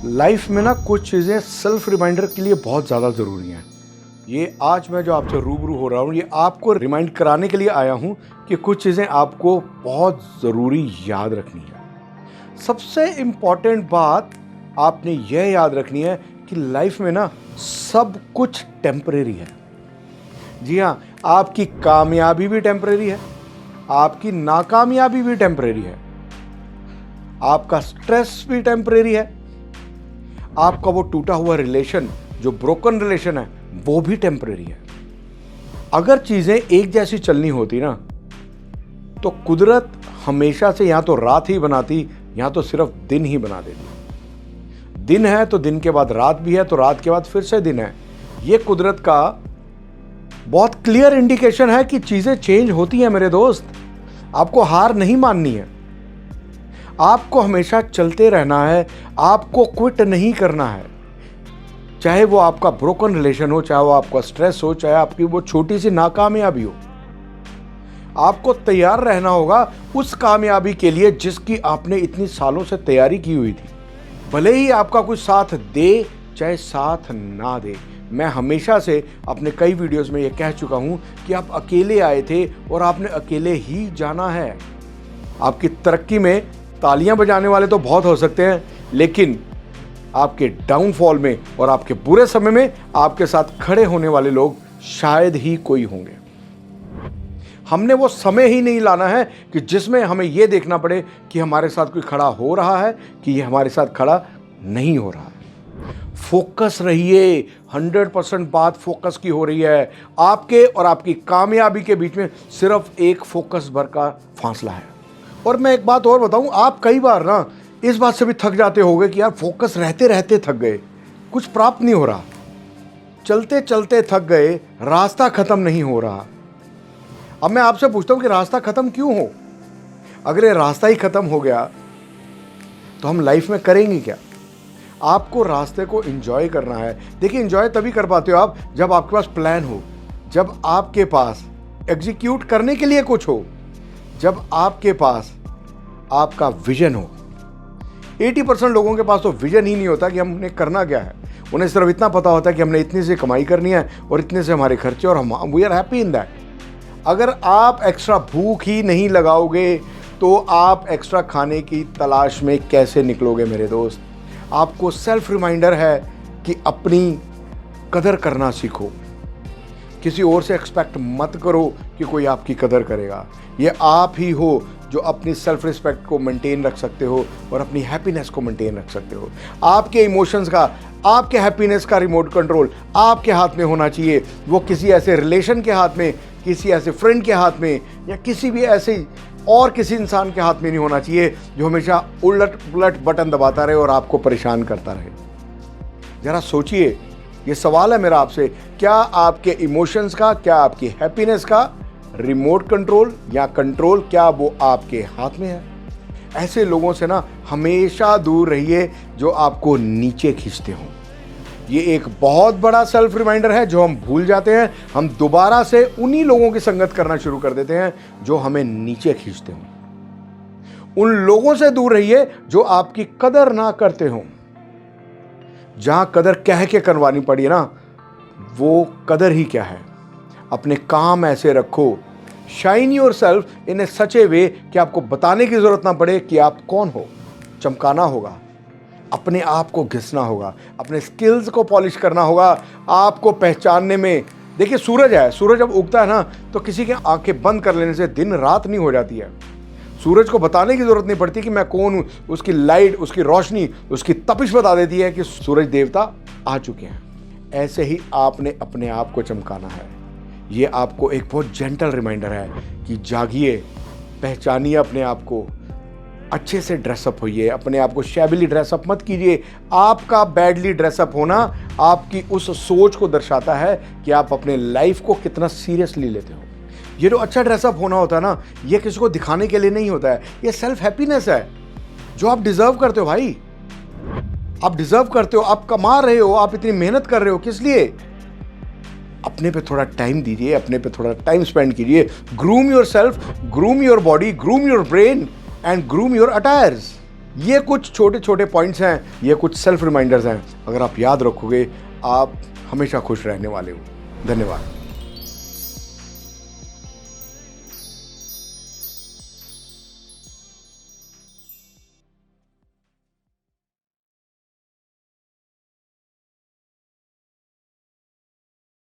Life में ना कुछ चीज़ें सेल्फ रिमाइंडर के लिए बहुत ज़्यादा ज़रूरी हैं। ये आज मैं जो आपसे रूबरू हो रहा हूँ, ये आपको रिमाइंड कराने के लिए आया हूँ कि कुछ चीज़ें आपको बहुत ज़रूरी याद रखनी है। सबसे इम्पॉर्टेंट बात आपने यह याद रखनी है कि लाइफ में ना सब कुछ टेम्परेरी है। जी हाँ, आपकी कामयाबी भी टेम्परेरी है, आपकी नाकामयाबी भी टेम्परेरी है, आपका स्ट्रेस भी टेम्परेरी है, आपका वो टूटा हुआ रिलेशन, जो ब्रोकन रिलेशन है, वो भी टेम्परेरी है। अगर चीजें एक जैसी चलनी होती ना, तो कुदरत हमेशा से या तो रात ही बनाती या तो सिर्फ दिन ही बना देती। दिन है तो दिन के बाद रात भी है, तो रात के बाद फिर से दिन है। ये कुदरत का बहुत क्लियर इंडिकेशन है कि चीजें चेंज होती हैं मेरे दोस्त। आपको हार नहीं माननी है, आपको हमेशा चलते रहना है, आपको क्विट नहीं करना है। चाहे वो आपका ब्रोकन रिलेशन हो, चाहे वो आपका स्ट्रेस हो, चाहे आपकी वो छोटी सी नाकामयाबी हो, आपको तैयार रहना होगा उस कामयाबी के लिए जिसकी आपने इतनी सालों से तैयारी की हुई थी। भले ही आपका कुछ साथ दे चाहे साथ ना दे। मैं हमेशा से अपने कई वीडियोस में ये कह चुका हूं कि आप अकेले आए थे और आपने अकेले ही जाना है। आपकी तरक्की में तालियां बजाने वाले तो बहुत हो सकते हैं, लेकिन आपके डाउनफॉल में और आपके बुरे समय में आपके साथ खड़े होने वाले लोग शायद ही कोई होंगे। हमने वो समय ही नहीं लाना है कि जिसमें हमें यह देखना पड़े कि हमारे साथ कोई खड़ा हो रहा है कि ये हमारे साथ खड़ा नहीं हो रहा है। फोकस रहिए, 100% बात फोकस की हो रही है। आपके और आपकी कामयाबी के बीच में सिर्फ एक फोकस भर का फासला है। और मैं एक बात और बताऊं, आप कई बार ना इस बात से भी थक जाते होंगे कि यार फोकस रहते रहते थक गए, कुछ प्राप्त नहीं हो रहा, चलते चलते थक गए, रास्ता खत्म नहीं हो रहा। अब मैं आपसे पूछता हूं कि रास्ता खत्म क्यों हो? अगर ये रास्ता ही खत्म हो गया तो हम लाइफ में करेंगे क्या? आपको रास्ते को एंजॉय करना है। देखिए, एंजॉय तभी कर पाते हो आप जब आपके पास प्लान हो, जब आपके पास एग्जीक्यूट करने के लिए कुछ हो, जब आपके पास आपका विजन हो। 80% लोगों के पास तो विजन ही नहीं होता कि हमने करना क्या है। उन्हें सिर्फ इतना पता होता है कि हमने इतनी से कमाई करनी है और इतने से हमारे खर्चे, और हम we are happy in that. अगर आप एक्स्ट्रा भूख ही नहीं लगाओगे तो आप एक्स्ट्रा खाने की तलाश में कैसे निकलोगे मेरे दोस्त? आपको सेल्फ रिमाइंडर है कि अपनी कदर करना सीखो। किसी और से एक्सपेक्ट मत करो कि कोई आपकी कदर करेगा। ये आप ही हो जो अपनी सेल्फ रिस्पेक्ट को मेंटेन रख सकते हो और अपनी हैप्पीनेस को मेंटेन रख सकते हो। आपके इमोशंस का, आपके हैप्पीनेस का रिमोट कंट्रोल आपके हाथ में होना चाहिए। वो किसी ऐसे रिलेशन के हाथ में, किसी ऐसे फ्रेंड के हाथ में, या किसी भी ऐसे और किसी इंसान के हाथ में नहीं होना चाहिए जो हमेशा उलट पुलट बटन दबाता रहे और आपको परेशान करता रहे। जरा सोचिए, ये सवाल है मेरा आपसे, क्या आपके इमोशंस का, क्या आपकी हैप्पीनेस का रिमोट कंट्रोल या कंट्रोल, क्या वो आपके हाथ में है? ऐसे लोगों से ना हमेशा दूर रहिए जो आपको नीचे खींचते हो। ये एक बहुत बड़ा सेल्फ रिमाइंडर है जो हम भूल जाते हैं। हम दोबारा से उन्हीं लोगों की संगत करना शुरू कर देते हैं जो हमें नीचे खींचते हो। उन लोगों से दूर रहिए जो आपकी कदर ना करते हो। जहां कदर कह के करवानी पड़ी ना, वो कदर ही क्या है। अपने काम ऐसे रखो, शाइन योर सेल्फ इन ए सच ए वे कि आपको बताने की जरूरत ना पड़े कि आप कौन हो। चमकाना होगा, अपने आप को घिसना होगा, अपने स्किल्स को पॉलिश करना होगा। आपको पहचानने में, देखिए सूरज है, सूरज जब उगता है ना तो किसी की आंखें बंद कर लेने से दिन रात नहीं हो जाती है। सूरज को बताने की जरूरत नहीं पड़ती कि मैं कौन हूं। उसकी लाइट, उसकी रोशनी, उसकी तपिश बता देती है कि सूरज देवता आ चुके हैं। ऐसे ही आपने अपने आप को चमकाना है। ये आपको एक बहुत जेंटल रिमाइंडर है कि जागिए, पहचानिए अपने आप को, अच्छे से ड्रेसअप होइए, अपने आप को शैबिली ड्रेसअप मत कीजिए। आपका बैडली ड्रेसअप होना आपकी उस सोच को दर्शाता है कि आप अपने लाइफ को कितना सीरियसली लेते हो। ये जो अच्छा ड्रेसअप होना होता है ना, ये किसी को दिखाने के लिए नहीं होता है। ये सेल्फ हैप्पीनेस है जो आप डिजर्व करते हो भाई। आप डिजर्व करते हो, आप कमा रहे हो, आप इतनी मेहनत कर रहे हो, किस लिए? अपने पे थोड़ा टाइम दीजिए, अपने पे थोड़ा टाइम स्पेंड कीजिए। Groom your self, groom your body, groom your brain and groom your attires. ये कुछ छोटे छोटे पॉइंट्स हैं, ये कुछ सेल्फ रिमाइंडर्स हैं, अगर आप याद रखोगे आप हमेशा खुश रहने वाले हो। धन्यवाद।